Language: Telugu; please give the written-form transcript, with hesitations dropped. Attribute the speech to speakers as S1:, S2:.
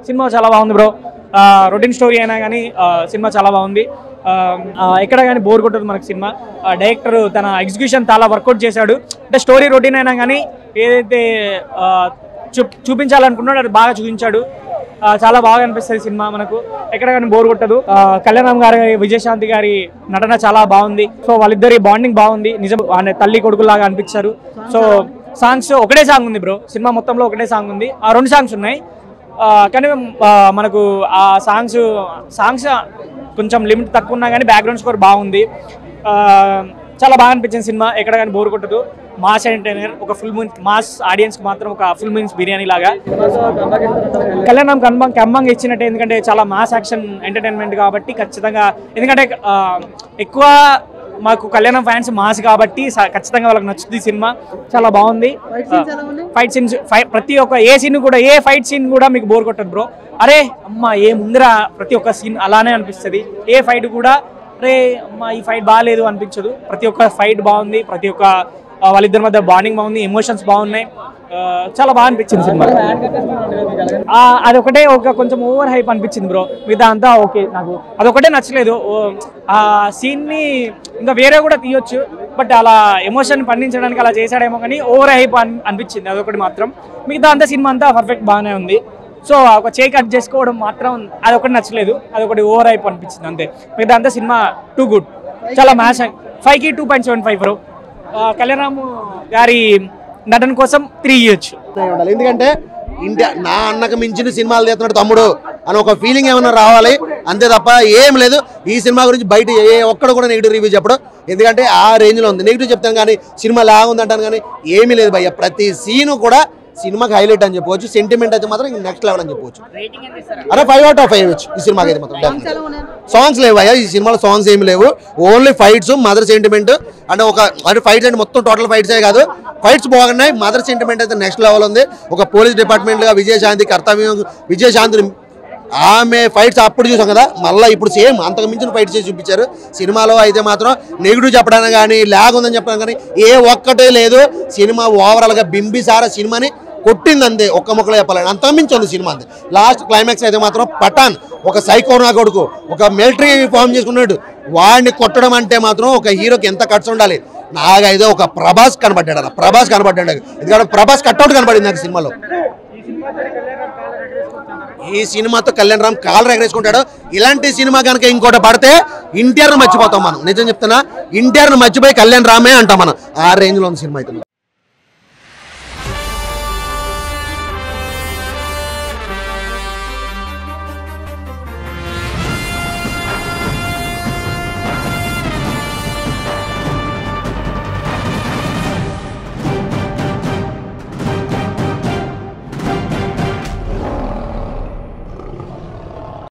S1: సినిమా చాలా బాగుంది బ్రో. రొటీన్ స్టోరీ అయినా కానీ సినిమా చాలా బాగుంది. ఎక్కడ కానీ బోర్ కొట్టదు మనకు సినిమా. డైరెక్టర్ తన ఎగ్జిక్యూషన్ చాలా వర్కౌట్ చేశాడు. అంటే స్టోరీ రొటీన్ అయినా కానీ ఏదైతే చూపించాలనుకున్నాడో అది బాగా చూపించాడు. చాలా బాగా అనిపిస్తుంది సినిమా మనకు. ఎక్కడ కానీ బోర్ కొట్టదు. కళ్యాణ్ గారి విజయశాంతి గారి నటన చాలా బాగుంది. సో వాళ్ళిద్దరి బాండింగ్ బాగుంది. నిజం తల్లి కొడుకులాగా అనిపించారు. సో సాంగ్స్ ఒకటే సాంగ్ ఉంది బ్రో. సినిమా మొత్తంలో ఒకటే సాంగ్ ఉంది. 2 సాంగ్స్ ఉన్నాయి. కానీ మనకు ఆ సాంగ్స్ కొంచెం లిమిట్ తక్కువ ఉన్నా కానీ బ్యాక్గ్రౌండ్ స్కోర్ బాగుంది. చాలా బాగా అనిపించింది సినిమా. ఎక్కడ కానీ బోర్ కొట్టదు. మాస్ ఎంటర్టైనర్, ఒక ఫుల్ మీల్స్ మాస్ ఆడియన్స్కి మాత్రం ఒక ఫుల్ మీల్స్ బిర్యానీ లాగా. కళ్యాణం కంబంగ్ ఇచ్చినట్టే. ఎందుకంటే చాలా మాస్ యాక్షన్ ఎంటర్టైన్మెంట్ కాబట్టి ఖచ్చితంగా. ఎందుకంటే ఎక్కువ మాకు కళ్యాణం ఫ్యాన్స్ మాస్ కాబట్టి ఖచ్చితంగా వాళ్ళకి నచ్చుతుంది సినిమా. చాలా బాగుంది. ఫైట్ సీన్స్ ప్రతి ఒక్క ఏ ఫైట్ సీన్ కూడా మీకు బోర్ కొట్టదు బ్రో. అరే అమ్మ ఏముందిరా, ప్రతి ఒక్క సీన్ అలానే అనిపిస్తుంది. ఏ ఫైట్ కూడా అరే అమ్మ ఈ ఫైట్ బాగాలేదు అనిపించదు. ప్రతి ఒక్క ఫైట్ బాగుంది. ప్రతి ఒక్క వాళ్ళిద్దరి మధ్య బాండింగ్ బాగుంది. ఎమోషన్స్ బాగున్నాయి. చాలా బాగా అనిపించింది సినిమా. అదొకటే కొంచెం ఓవర్ హైప్ అనిపించింది బ్రో. మిగతా అంతా ఓకే. నాకు అదొకటే నచ్చలేదు. ఆ సీన్ని ఇంకా వేరే కూడా తీయొచ్చు, బట్ అలా ఎమోషన్ పండించడానికి అలా చేశాడేమో కానీ ఓవర్ హైప్ అనిపించింది అదొకటి మాత్రం. మిగతా అంతా సినిమా అంతా పర్ఫెక్ట్ బాగానే ఉంది. సో ఒక చేయి కట్ చేసుకోవడం మాత్రం అదొకటి నచ్చలేదు. అదొకటి ఓవర్ హైప్ అనిపించింది అంతే. మిగతా అంతా సినిమా టూ గుడ్. చాలా మ్యాచ్ 5కి 2.75 బ్రో. కళ్యాణ్ గారి నటన కోసం 3 ఇవ్వచ్చు.
S2: ఎందుకంటే ఇండియా నా అన్నకు మించిన సినిమాలు తీస్తున్నాడు తమ్ముడు అని ఒక ఫీలింగ్ ఏమైనా రావాలి అంతే తప్ప ఏం లేదు. ఈ సినిమా గురించి బయట ఒక్కడు కూడా నెగిటివ్ రివ్యూ చెప్పడం. ఎందుకంటే ఆ రేంజ్లో ఉంది. నెగిటివ్ చెప్తాను కానీ సినిమా లాగా ఉంది అంటాను కానీ ఏమీ లేదు భయ్య. ప్రతి సీను కూడా సినిమాకి హైలైట్ అని చెప్పవచ్చు. సెంటిమెంట్ అయితే మాత్రం నెక్స్ట్ లెవెల్ అని చెప్పవచ్చు. అరే 5 out of 5 ఇవ్వచ్చు ఈ సినిమాకి అయితే మాత్రం. సాంగ్స్ లేవు అయ్యా ఈ సినిమాలో. సాంగ్స్ ఏమి లేవు. ఓన్లీ ఫైట్స్, మదర్ సెంటిమెంట్ అంటే ఫైట్స్ అంటే మొత్తం టోటల్ ఫైట్సే కాదు. ఫైట్స్ బాగున్నాయి. మదర్ సెంటిమెంట్ అయితే నెక్స్ట్ లెవెల్ ఉంది. ఒక పోలీస్ డిపార్ట్మెంట్గా విజయశాంతి కర్తవ్యం, విజయశాంతిని ఆమె ఫైట్స్ అప్పుడు చూసాం కదా, మళ్ళీ ఇప్పుడు సేమ్ అంతకు మించిన ఫైట్స్ చేసి చూపించారు. సినిమాలో అయితే మాత్రం నెగిటివ్ చెప్పడానికి కానీ ల్యాగ్ ఉందని చెప్పడానికి కానీ ఏ ఒక్కటే లేదు. సినిమా ఓవరాల్గా బింబిసార సినిమాని కొట్టింది అంతే. ఒక్క మొక్కలో చెప్పాలని అంతకు మించి ఉంది సినిమా అంతే. లాస్ట్ క్లైమాక్స్ అయితే మాత్రం పఠాన్ ఒక సైకోనా కొడుకు ఒక మిలిటరీ ఫామ్ చేసుకున్నాడు. వాడిని కొట్టడం అంటే మాత్రం ఒక హీరోకి ఎంత కట్స్ ఉండాలి. నాకైతే ఒక ప్రభాస్ కనబడ్డాడు అన్న. ప్రభాస్ కనబడ్డాడు. ఎందుకంటే ప్రభాస్ కట్అవుట్ కనబడింది నాకు సినిమాలో. ఈ సినిమాతో కళ్యాణ్ రామ్ కాలర్ ఎగరేసుకుంటాడు. ఇలాంటి సినిమా కనుక ఇంకోటి పడితే ఎన్టీఆర్ను మర్చిపోతాం మనం. నిజం చెప్తున్నా, ఎన్టీఆర్ను మర్చిపోయి కళ్యాణ్ రామే అంటాం మనం. ఆ రేంజ్లో ఉంది సినిమా అయితే.